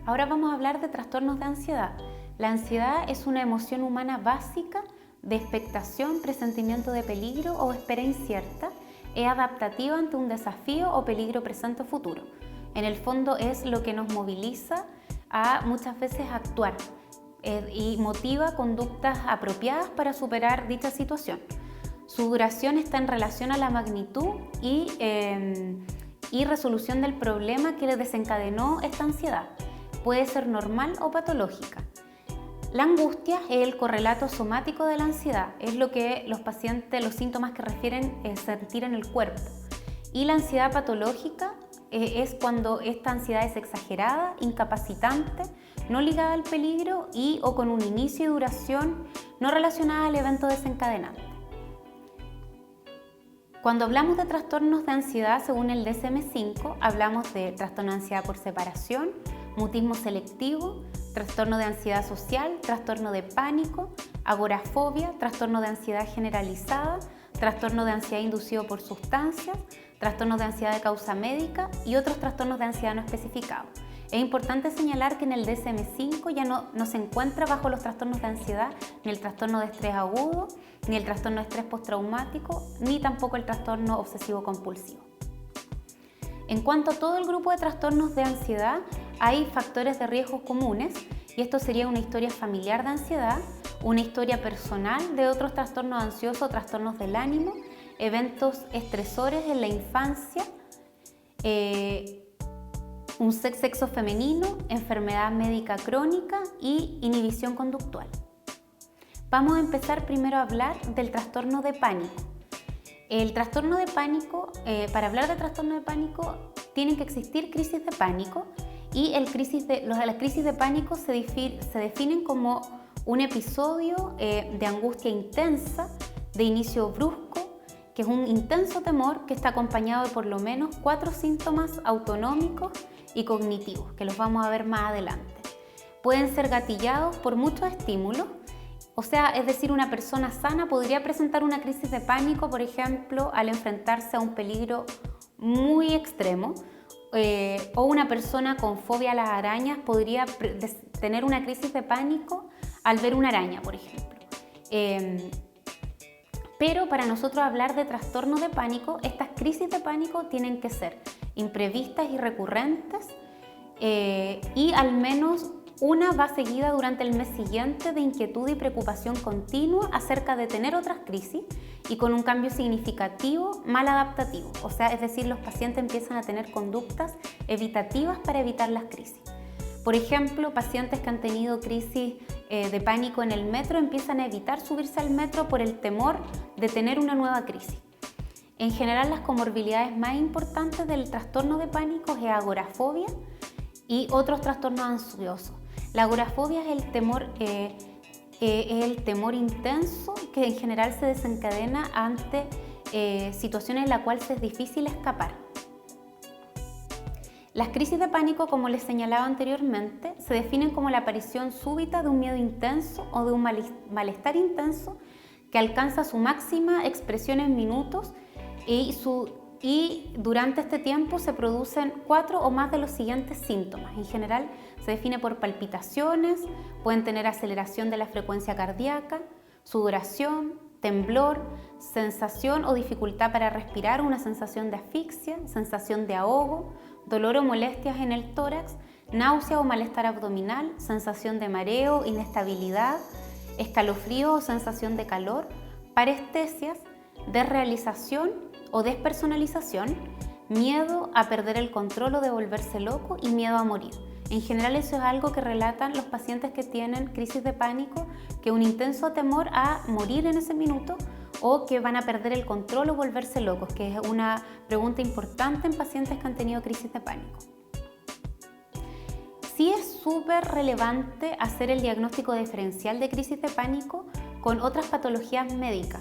Ahora vamos a hablar de trastornos de ansiedad. La ansiedad es una emoción humana básica de expectación, presentimiento de peligro o espera incierta. Es adaptativa ante un desafío o peligro presente o futuro. En el fondo es lo que nos moviliza a muchas veces actuar y motiva conductas apropiadas para superar dicha situación. Su duración está en relación a la magnitud y resolución del problema que le desencadenó esta ansiedad. Puede ser normal o patológica. La angustia es el correlato somático de la ansiedad, es lo que los pacientes, los síntomas que refieren sentir en el cuerpo. Y la ansiedad patológica es cuando esta ansiedad es exagerada, incapacitante, no ligada al peligro o con un inicio y duración no relacionada al evento desencadenante. Cuando hablamos de trastornos de ansiedad, según el DSM-5, hablamos de trastorno de ansiedad por separación, mutismo selectivo, trastorno de ansiedad social, trastorno de pánico, agorafobia, trastorno de ansiedad generalizada, trastorno de ansiedad inducido por sustancias, trastornos de ansiedad de causa médica y otros trastornos de ansiedad no especificados. Es importante señalar que en el DSM-5 ya no se encuentra bajo los trastornos de ansiedad ni el trastorno de estrés agudo, ni el trastorno de estrés postraumático, ni tampoco el trastorno obsesivo compulsivo. En cuanto a todo el grupo de trastornos de ansiedad, hay factores de riesgo comunes y esto sería una historia familiar de ansiedad, una historia personal de otros trastornos ansiosos o trastornos del ánimo, eventos estresores en la infancia, un sexo femenino, enfermedad médica crónica y inhibición conductual. Vamos a empezar primero a hablar del trastorno de pánico. El trastorno de pánico, para hablar de trastorno de pánico, tienen que existir crisis de pánico y las crisis de pánico se definen como un episodio de angustia intensa, de inicio brusco, que es un intenso temor que está acompañado de por lo menos 4 síntomas autonómicos y cognitivos, que los vamos a ver más adelante. Pueden ser gatillados por muchos estímulos, es decir, una persona sana podría presentar una crisis de pánico, por ejemplo, al enfrentarse a un peligro muy extremo, o una persona con fobia a las arañas podría tener una crisis de pánico al ver una araña, por ejemplo. Pero para nosotros hablar de trastorno de pánico, estas crisis de pánico tienen que ser imprevistas y recurrentes y al menos una va seguida durante el mes siguiente de inquietud y preocupación continua acerca de tener otras crisis y con un cambio significativo mal adaptativo. Es decir, los pacientes empiezan a tener conductas evitativas para evitar las crisis. Por ejemplo, pacientes que han tenido crisis de pánico en el metro empiezan a evitar subirse al metro por el temor de tener una nueva crisis. En general, las comorbilidades más importantes del trastorno de pánico es agorafobia y otros trastornos ansiosos. La agorafobia es el temor intenso que en general se desencadena ante situaciones en las cuales es difícil escapar. Las crisis de pánico, como les señalaba anteriormente, se definen como la aparición súbita de un miedo intenso o de un malestar intenso que alcanza su máxima expresión en minutos y durante este tiempo se producen 4 o más de los siguientes síntomas. En general se define por palpitaciones, pueden tener aceleración de la frecuencia cardíaca, sudoración, temblor, sensación o dificultad para respirar, una sensación de asfixia, sensación de ahogo, dolor o molestias en el tórax, náusea o malestar abdominal, sensación de mareo, inestabilidad, escalofrío o sensación de calor, parestesias, desrealización o despersonalización, miedo a perder el control o de volverse loco y miedo a morir. En general eso es algo que relatan los pacientes que tienen crisis de pánico, que un intenso temor a morir en ese minuto o que van a perder el control o volverse locos, que es una pregunta importante en pacientes que han tenido crisis de pánico. Sí es súper relevante hacer el diagnóstico diferencial de crisis de pánico con otras patologías médicas.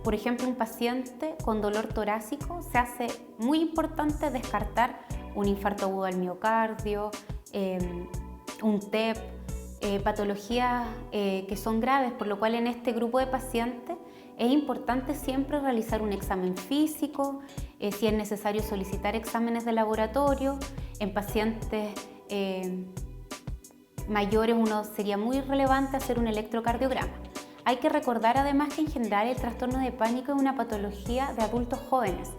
Por ejemplo, un paciente con dolor torácico se hace muy importante descartar un infarto agudo al miocardio, un TEP, patologías que son graves, por lo cual en este grupo de pacientes es importante siempre realizar un examen físico, si es necesario solicitar exámenes de laboratorio en pacientes mayores sería muy relevante hacer un electrocardiograma. Hay que recordar además que en general el trastorno de pánico es una patología de adultos jóvenes.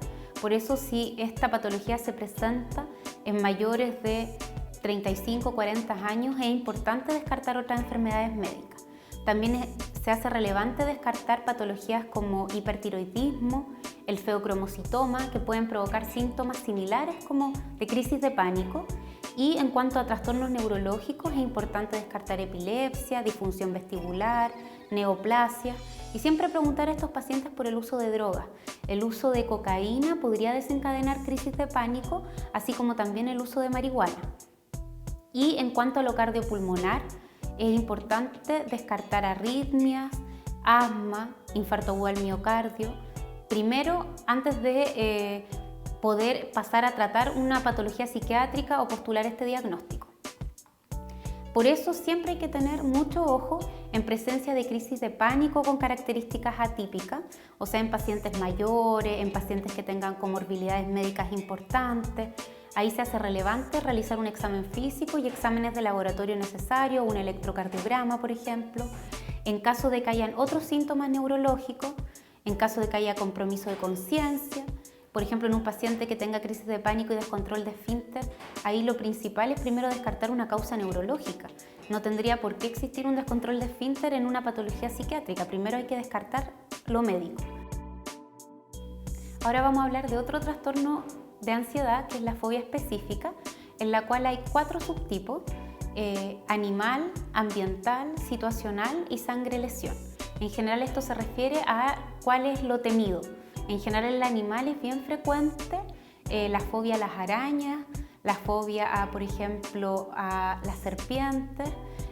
Por eso si esta patología se presenta en mayores de 35 o 40 años, es importante descartar otras enfermedades médicas. También se hace relevante descartar patologías como hipertiroidismo, el feocromocitoma, que pueden provocar síntomas similares como de crisis de pánico. Y en cuanto a trastornos neurológicos, es importante descartar epilepsia, disfunción vestibular, neoplasia y siempre preguntar a estos pacientes por el uso de drogas. El uso de cocaína podría desencadenar crisis de pánico, así como también el uso de marihuana. Y en cuanto a lo cardiopulmonar, es importante descartar arritmias, asma, infarto agudo al miocardio, primero antes de poder pasar a tratar una patología psiquiátrica o postular este diagnóstico. Por eso siempre hay que tener mucho ojo en presencia de crisis de pánico con características atípicas, o sea, en pacientes mayores, en pacientes que tengan comorbilidades médicas importantes. Ahí se hace relevante realizar un examen físico y exámenes de laboratorio necesarios, un electrocardiograma, por ejemplo. En caso de que hayan otros síntomas neurológicos, en caso de que haya compromiso de conciencia, por ejemplo, en un paciente que tenga crisis de pánico y descontrol de esfínter, ahí lo principal es primero descartar una causa neurológica. No tendría por qué existir un descontrol de esfínter en una patología psiquiátrica. Primero hay que descartar lo médico. Ahora vamos a hablar de otro trastorno de ansiedad, que es la fobia específica, en la cual hay 4 subtipos: animal, ambiental, situacional y sangre-lesión. En general esto se refiere a cuál es lo temido. En general el animal es bien frecuente, la fobia a las arañas, la fobia a, por ejemplo, a las serpientes.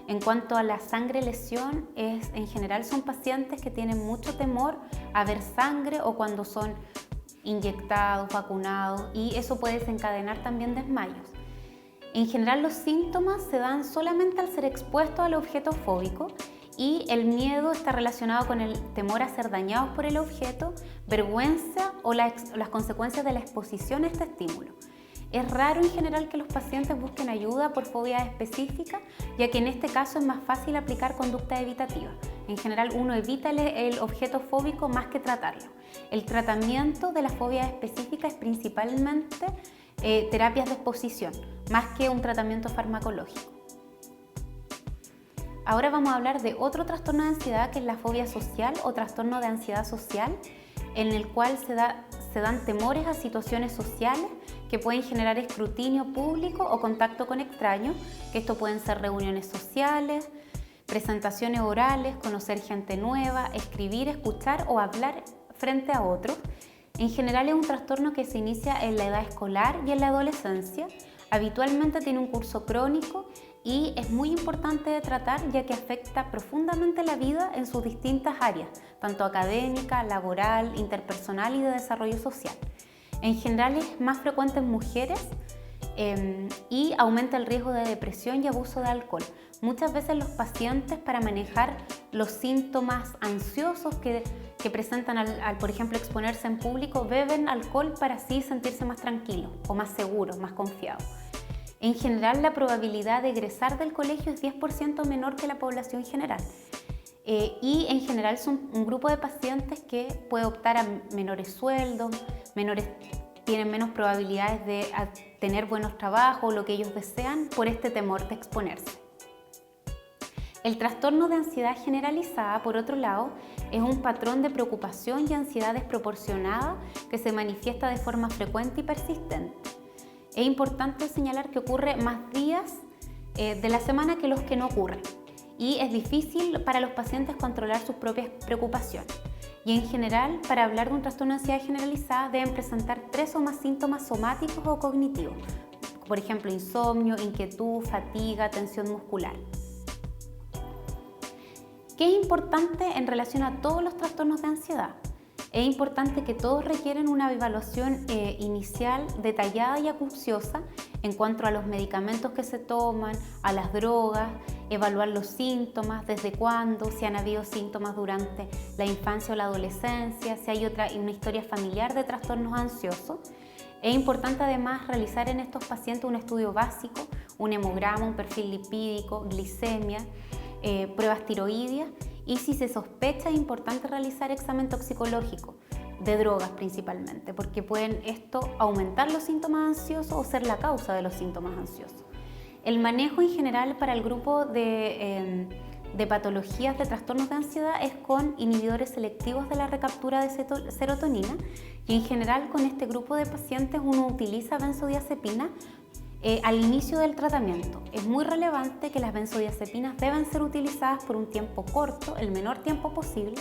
En cuanto a la sangre-lesión, en general son pacientes que tienen mucho temor a ver sangre o cuando son inyectados, vacunados, y eso puede desencadenar también desmayos. En general los síntomas se dan solamente al ser expuestos al objeto fóbico, y el miedo está relacionado con el temor a ser dañados por el objeto, vergüenza o las consecuencias de la exposición a este estímulo. Es raro en general que los pacientes busquen ayuda por fobias específicas, ya que en este caso es más fácil aplicar conducta evitativa. En general uno evita el objeto fóbico más que tratarlo. El tratamiento de la fobia específica es principalmente terapias de exposición, más que un tratamiento farmacológico. Ahora vamos a hablar de otro trastorno de ansiedad, que es la fobia social o trastorno de ansiedad social, en el cual se dan temores a situaciones sociales que pueden generar escrutinio público o contacto con extraños, que esto pueden ser reuniones sociales, presentaciones orales, conocer gente nueva, escribir, escuchar o hablar frente a otros. En general es un trastorno que se inicia en la edad escolar y en la adolescencia. Habitualmente tiene un curso crónico y es muy importante de tratar, ya que afecta profundamente la vida en sus distintas áreas, tanto académica, laboral, interpersonal y de desarrollo social. En general es más frecuente en mujeres y aumenta el riesgo de depresión y abuso de alcohol. Muchas veces los pacientes, para manejar los síntomas ansiosos que presentan al, por ejemplo, exponerse en público, beben alcohol para así sentirse más tranquilos o más seguros, más confiados. En general, la probabilidad de egresar del colegio es 10% menor que la población general. Y en general son un grupo de pacientes que puede optar a menores sueldos, tienen menos probabilidades de tener buenos trabajos, lo que ellos desean, por este temor de exponerse. El trastorno de ansiedad generalizada, por otro lado, es un patrón de preocupación y ansiedad desproporcionada que se manifiesta de forma frecuente y persistente. Es importante señalar que ocurre más días de la semana que los que no ocurren, y es difícil para los pacientes controlar sus propias preocupaciones. Y en general, para hablar de un trastorno de ansiedad generalizada, deben presentar 3 o más síntomas somáticos o cognitivos, por ejemplo, insomnio, inquietud, fatiga, tensión muscular. ¿Qué es importante en relación a todos los trastornos de ansiedad? Es importante que todos requieren una evaluación inicial detallada y acuciosa en cuanto a los medicamentos que se toman, a las drogas, evaluar los síntomas, desde cuándo, si han habido síntomas durante la infancia o la adolescencia, si hay una historia familiar de trastornos ansiosos. Es importante además realizar en estos pacientes un estudio básico, un hemograma, un perfil lipídico, glicemia, pruebas tiroideas, y si se sospecha es importante realizar examen toxicológico de drogas principalmente, porque pueden esto aumentar los síntomas ansiosos o ser la causa de los síntomas ansiosos. El manejo en general para el grupo de patologías de trastornos de ansiedad es con inhibidores selectivos de la recaptura de serotonina, y en general con este grupo de pacientes uno utiliza benzodiazepina al inicio del tratamiento. Es muy relevante que las benzodiazepinas deben ser utilizadas por un tiempo corto, el menor tiempo posible,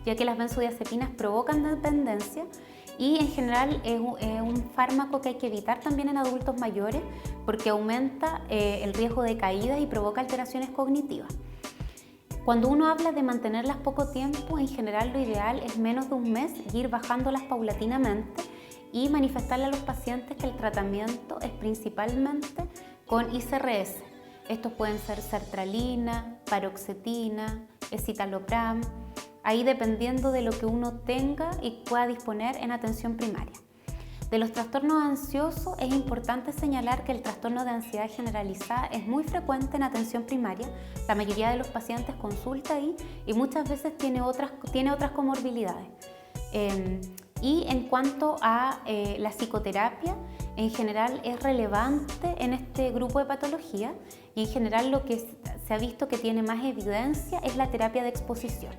ya que las benzodiazepinas provocan dependencia y en general es un fármaco que hay que evitar también en adultos mayores porque aumenta el riesgo de caídas y provoca alteraciones cognitivas. Cuando uno habla de mantenerlas poco tiempo, en general lo ideal es menos de un mes y ir bajándolas paulatinamente y manifestarle a los pacientes que el tratamiento es principalmente con ICRS. Estos pueden ser sertralina, paroxetina, escitalopram, ahí dependiendo de lo que uno tenga y pueda disponer en atención primaria. De los trastornos ansiosos es importante señalar que el trastorno de ansiedad generalizada es muy frecuente en atención primaria. La mayoría de los pacientes consulta ahí y muchas veces tiene otras comorbilidades. Y en cuanto a la psicoterapia, en general es relevante en este grupo de patología y en general lo que se ha visto que tiene más evidencia es la terapia de exposición.